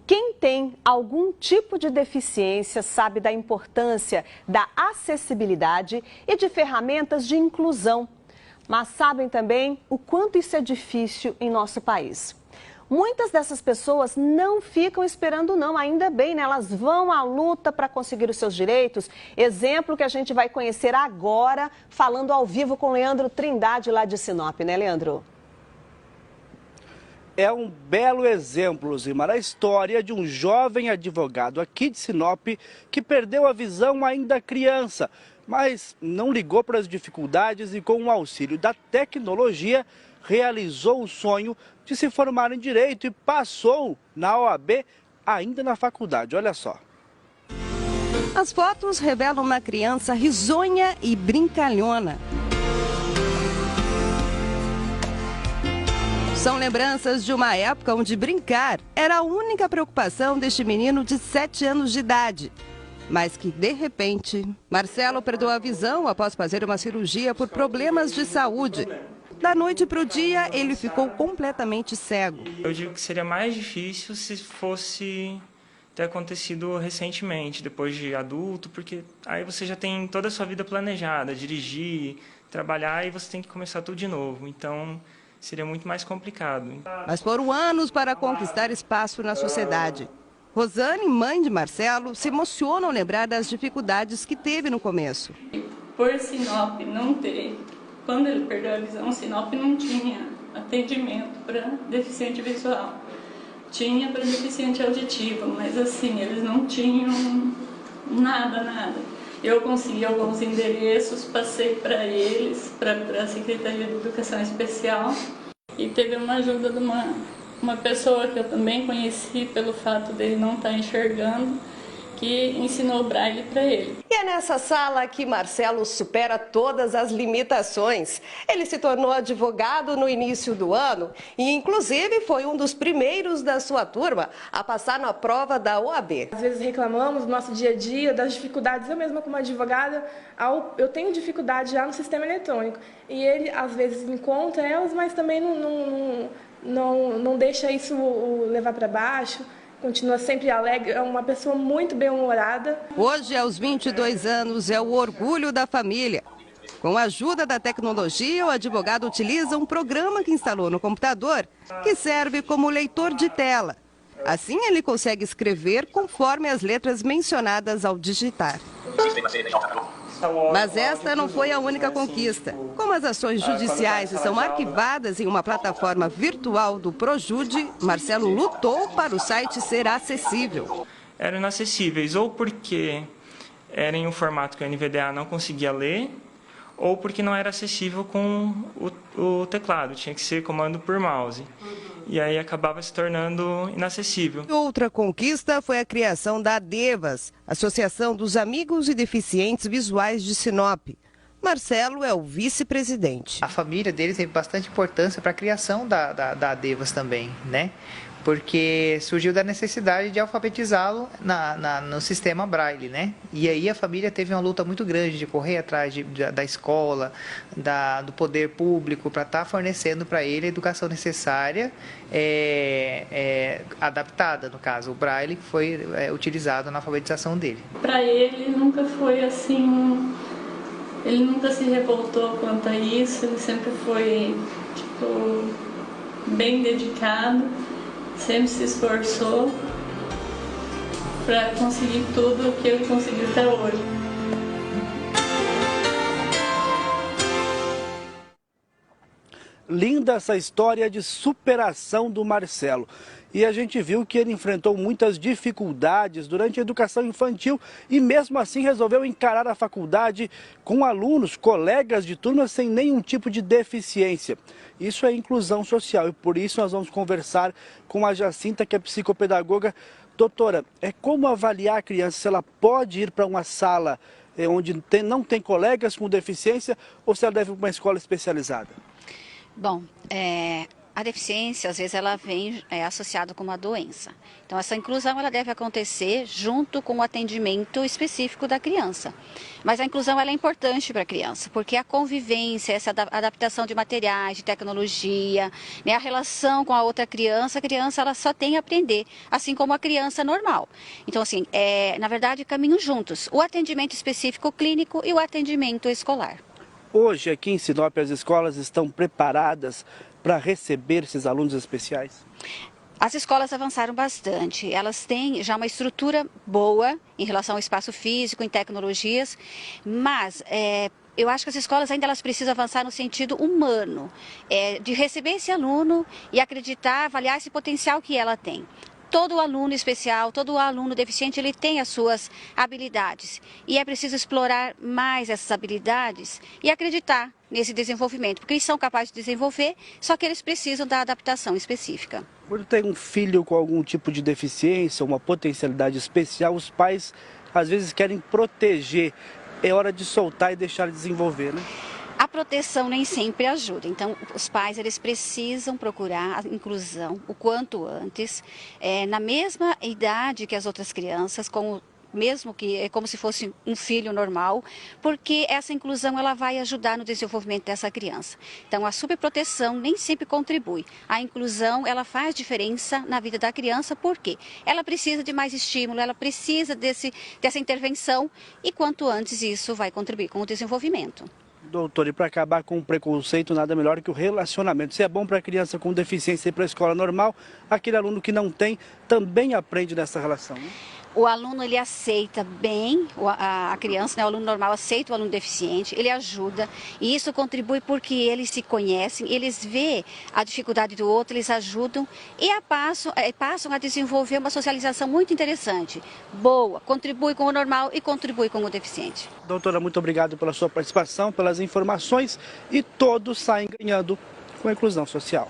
Quem tem algum tipo de deficiência sabe da importância da acessibilidade e de ferramentas de inclusão, mas sabem também o quanto isso é difícil em nosso país. Muitas dessas pessoas não ficam esperando não, ainda bem, né? Elas vão à luta para conseguir os seus direitos. Exemplo que a gente vai conhecer agora, falando ao vivo com Leandro Trindade lá de Sinop, né, Leandro? É um belo exemplo, Zimar, a história de um jovem advogado aqui de Sinop que perdeu a visão ainda criança, mas não ligou para as dificuldades e com o auxílio da tecnologia realizou o sonho de se formar em Direito e passou na OAB ainda na faculdade, olha só. As fotos revelam uma criança risonha e brincalhona. São lembranças de uma época onde brincar era a única preocupação deste menino de 7 anos de idade. Mas que, de repente, Marcelo perdeu a visão após fazer uma cirurgia por problemas de saúde. Da noite para o dia, ele ficou completamente cego. Eu digo que seria mais difícil se fosse ter acontecido recentemente, depois de adulto, porque aí você já tem toda a sua vida planejada, dirigir, trabalhar, e você tem que começar tudo de novo. Então seria muito mais complicado. Mas foram anos para conquistar espaço na sociedade. Rosane, mãe de Marcelo, se emociona ao lembrar das dificuldades que teve no começo. Por Sinop não ter, quando ele perdeu a visão, Sinop não tinha atendimento para deficiente visual. Tinha para deficiente auditivo, mas assim, eles não tinham nada. Eu consegui alguns endereços, passei para eles, para a Secretaria de Educação Especial, e teve uma ajuda de uma pessoa que eu também conheci pelo fato dele não estar enxergando, que ensinou o braille para ele. E é nessa sala que Marcelo supera todas as limitações. Ele se tornou advogado no início do ano e, inclusive, foi um dos primeiros da sua turma a passar na prova da OAB. Às vezes reclamamos do nosso dia a dia, das dificuldades. Eu mesma, como advogada, eu tenho dificuldade já no sistema eletrônico. E ele, às vezes, encontra elas, mas também não deixa isso o levar para baixo. Continua sempre alegre, é uma pessoa muito bem-humorada. Hoje, aos 22 anos, é o orgulho da família. Com a ajuda da tecnologia, o advogado utiliza um programa que instalou no computador, que serve como leitor de tela. Assim, ele consegue escrever conforme as letras mencionadas ao digitar. Mas esta não foi a única conquista. Como as ações judiciais são arquivadas em uma plataforma virtual do Projude, Marcelo lutou para o site ser acessível. Eram inacessíveis, ou porque era em um formato que o NVDA não conseguia ler, ou porque não era acessível com o teclado, tinha que ser comando por mouse. E aí acabava se tornando inacessível. Outra conquista foi a criação da ADEVAS, Associação dos Amigos e Deficientes Visuais de Sinop. Marcelo é o vice-presidente. A família dele teve bastante importância para a criação da ADEVAS também, né? Porque surgiu da necessidade de alfabetizá-lo no sistema Braille, né? E aí a família teve uma luta muito grande de correr atrás da escola, do poder público, para estar fornecendo para ele a educação necessária, adaptada, no caso, o Braille, que foi utilizado na alfabetização dele. Para ele nunca foi assim, ele nunca se revoltou quanto a isso, ele sempre foi, bem dedicado. Sempre se esforçou para conseguir tudo o que ele conseguiu até hoje. Linda essa história de superação do Marcelo. E a gente viu que ele enfrentou muitas dificuldades durante a educação infantil e mesmo assim resolveu encarar a faculdade com alunos, colegas de turma sem nenhum tipo de deficiência. Isso é inclusão social e por isso nós vamos conversar com a Jacinta, que é psicopedagoga. Doutora, como avaliar a criança se ela pode ir para uma sala onde não tem colegas com deficiência ou se ela deve ir para uma escola especializada? Bom, A deficiência, às vezes, ela vem associada com uma doença. Então, essa inclusão ela deve acontecer junto com o atendimento específico da criança. Mas a inclusão ela é importante para a criança, porque a convivência, essa adaptação de materiais, de tecnologia, né, a relação com a outra criança, a criança ela só tem a aprender, assim como a criança normal. Então, assim, na verdade, caminham juntos. O atendimento específico clínico e o atendimento escolar. Hoje, aqui em Sinop, as escolas estão preparadas para receber esses alunos especiais? As escolas avançaram bastante, elas têm já uma estrutura boa em relação ao espaço físico, em tecnologias, mas eu acho que as escolas ainda elas precisam avançar no sentido humano, de receber esse aluno e acreditar, avaliar esse potencial que ela tem. Todo aluno especial, todo aluno deficiente, ele tem as suas habilidades e é preciso explorar mais essas habilidades e acreditar nesse desenvolvimento, porque eles são capazes de desenvolver, só que eles precisam da adaptação específica. Quando tem um filho com algum tipo de deficiência, uma potencialidade especial, os pais às vezes querem proteger, é hora de soltar e deixar desenvolver, né? A proteção nem sempre ajuda, então os pais eles precisam procurar a inclusão o quanto antes, na mesma idade que as outras crianças, mesmo que é como se fosse um filho normal, porque essa inclusão ela vai ajudar no desenvolvimento dessa criança. Então a superproteção nem sempre contribui. A inclusão ela faz diferença na vida da criança, porque ela precisa de mais estímulo, ela precisa dessa intervenção e quanto antes isso vai contribuir com o desenvolvimento. Doutor, e para acabar com o preconceito, nada melhor que o relacionamento. Se é bom para a criança com deficiência ir para a escola normal, aquele aluno que não tem também aprende nessa relação, né? O aluno ele aceita bem a criança, né? O aluno normal aceita o aluno deficiente, ele ajuda e isso contribui porque eles se conhecem, eles veem a dificuldade do outro, eles ajudam e passam a desenvolver uma socialização muito interessante, boa, contribui com o normal e contribui com o deficiente. Doutora, muito obrigado pela sua participação, pelas informações e todos saem ganhando com a inclusão social.